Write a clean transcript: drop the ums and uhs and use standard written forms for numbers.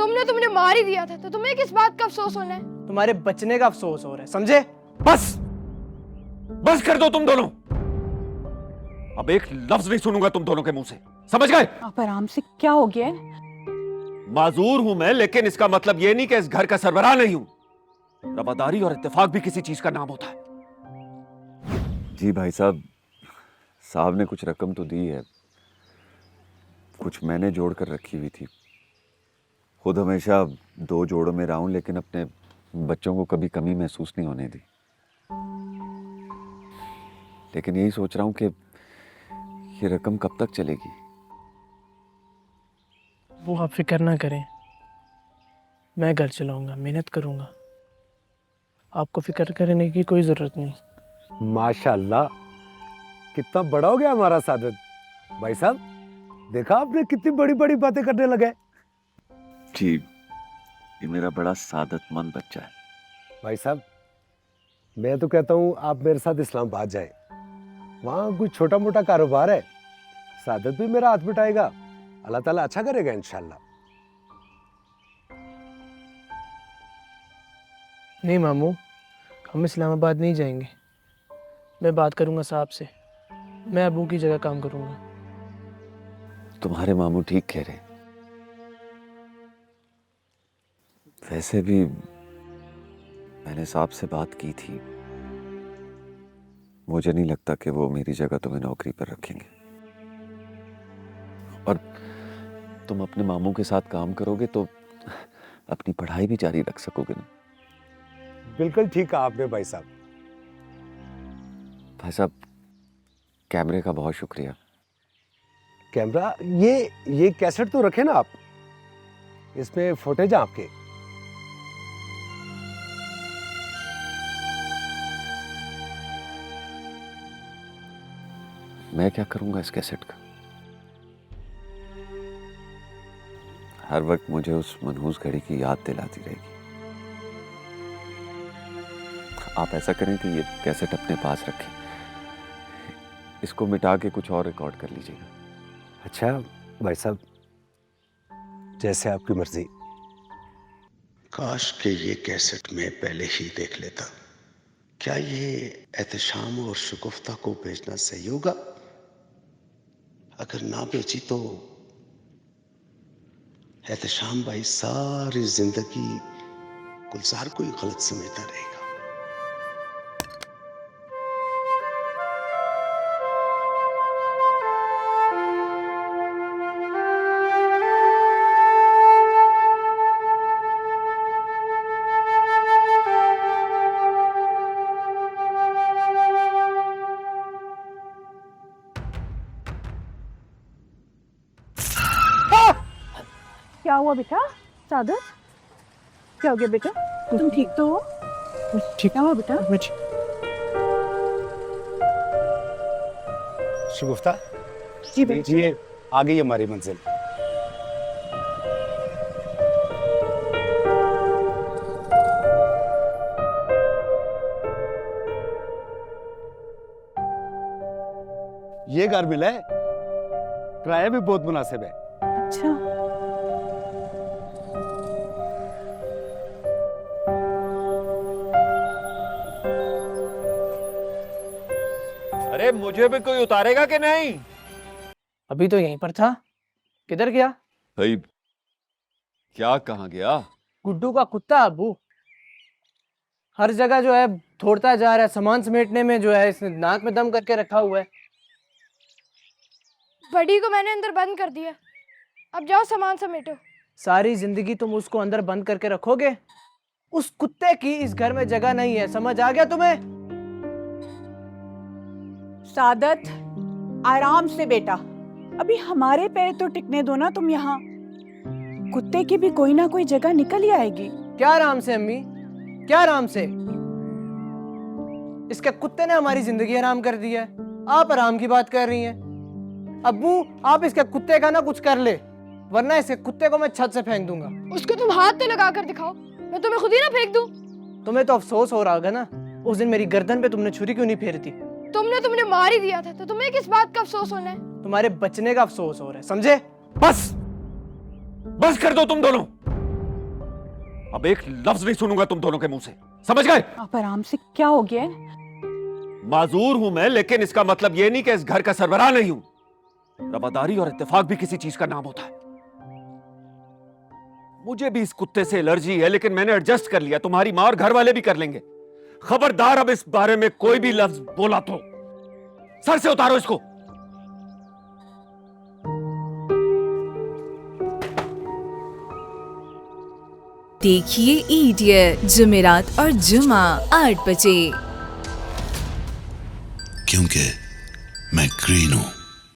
तुमने तुमने मार ही दिया था तो तुम्हें किस बात का अफसोस होना है? तुम्हारे बचने का अफसोस हो रहा है, समझे? बस बस कर दो तुम दोनों। अब एक लफ्ज नहीं सुनूंगा तुम दोनों के मुंह से, समझ गए? आप आराम से, क्या हो गया है? माजूर हूं मैं, लेकिन इसका मतलब यह नहीं कि इस घर का सरबराह नहीं हूं। रवादारी और इत्तेफाक भी किसी चीज का नाम होता है। जी भाई साहब ने कुछ रकम तो दी है, कुछ मैंने जोड़ कर रखी हुई थी। खुद हमेशा दो जोड़ों में रहा हूं, लेकिन अपने बच्चों को कभी कमी महसूस नहीं होने दी। लेकिन यही सोच रहा हूं कि ये रकम कब तक चलेगी। वो आप फिक्र ना करें, मैं घर चलाऊंगा, मेहनत करूंगा, आपको फिक्र करने की कोई जरूरत नहीं। माशाल्लाह, कितना बड़ा हो गया हमारा सादत। भाई साहब, देखा आपने कितनी बड़ी बड़ी बातें करने लगे। जी, ये मेरा बड़ा सादतमंद बच्चा है। भाई साहब, मैं तो कहता हूँ आप मेरे साथ इस्लामाबाद जाएं। वहाँ कोई छोटा मोटा कारोबार है, सादत भी मेरा हाथ बटाएगा, अल्लाह ताला अच्छा करेगा इंशाल्लाह। नहीं मामू, हम इस्लामाबाद नहीं जाएंगे। मैं बात करूंगा साहब से, मैं अबू की जगह काम करूंगा। तुम्हारे मामू ठीक कह रहे हैं। वैसे भी मैंने साहब से बात की थी, मुझे नहीं लगता कि वो मेरी जगह तुम्हें नौकरी पर रखेंगे। और तुम अपने मामू के साथ काम करोगे तो अपनी पढ़ाई भी जारी रख सकोगे ना। बिल्कुल ठीक कहा आपने भाई साहब। भाई साहब, कैमरे का बहुत शुक्रिया। कैमरा, ये कैसेट तो रखे ना आप, इसमें फुटेज है आपके। मैं क्या करूंगा इस कैसेट का? हर वक्त मुझे उस मनहूस घड़ी की याद दिलाती रहेगी। आप ऐसा करें कि ये कैसेट अपने पास रखें, इसको मिटा के कुछ और रिकॉर्ड कर लीजिएगा। अच्छा भाई साहब, जैसे आपकी मर्जी। काश के ये कैसेट में पहले ही देख लेता। क्या ये एहतशाम और शगुफ्ता को बेचना सही होगा? अगर ना बेची तो एहतशाम भाई सारी जिंदगी गुलजार को ही गलत समझता रहेगा। क्या हुआ बेटा? सादत, क्या हो गया बेटा? तुम ठीक तो हो? ठीक। क्या हुआ बेटा? शगुफ्ता, जी बेटा। देखिए आ गई हमारी मंजिल। ये घर मिला है, किराया भी बहुत मुनासिब है। अच्छा, अरे मुझे भी कोई उतारेगा कि नहीं? अभी तो यहीं पर था, किधर गया? भाई, क्या कहाँ गया? गुड्डू का कुत्ता अबू हर जगह जो है दौड़ता जा रहा है, सामान समेटने में जो है इसने नाक में दम करके रखा हुआ है। बड़ी को मैंने अंदर बंद कर दिया, अब जाओ सामान समेटो। सारी जिंदगी तुम उसको अंदर बंद करके रखोगे? उस कुत्ते की इस घर में जगह नहीं है, समझ आ गया तुम्हें? सादत, आराम से बेटा, अभी हमारे पैर तो टिकने दो ना तुम यहाँ। कुत्ते की भी कोई ना कोई जगह निकल ही आएगी। क्या आराम से अम्मी, क्या आराम से? इसके कुत्ते ने हमारी जिंदगी आराम कर दी है, आप आराम की बात कर रही हैं। अब्बू, आप इसके कुत्ते का ना कुछ कर ले, वरना इसके कुत्ते को मैं छत से फेंक दूंगा। उसको तुम हाथ पे लगा कर दिखाओ, मैं तुम्हें खुद ही ना फेंक दूं। तुम्हें तो अफसोस हो रहा होगा ना, उस दिन मेरी गर्दन पे तुमने छुरी क्यों नहीं फेरी थी? तुमने तुमने मार ही दिया था तो तुम्हें किस बात का अफसोस होना है? तुम्हारे बचने का अफसोस हो रहा है, समझे? बस बस कर दो तुम दोनों। अब एक लफ्ज नहीं सुनूंगा तुम दोनों के मुंह से, समझ गए? आप आराम से, क्या हो गया है? माजूर हूं मैं, लेकिन इसका मतलब यह नहीं कि इस घर का सरबराह नहीं हूं। रवादारी और इत्तेफाक भी किसी चीज का नाम होता है। मुझे भी इस कुत्ते से एलर्जी है, लेकिन मैंने एडजस्ट कर लिया। तुम्हारी मां और घर वाले भी कर लेंगे। खबरदार अब इस बारे में कोई भी लफ्ज बोला तो सर से उतारो इसको। देखिए इडियट जुमेरात और जुमा 8 बजे। क्योंकि मैं ग्रीन हूं।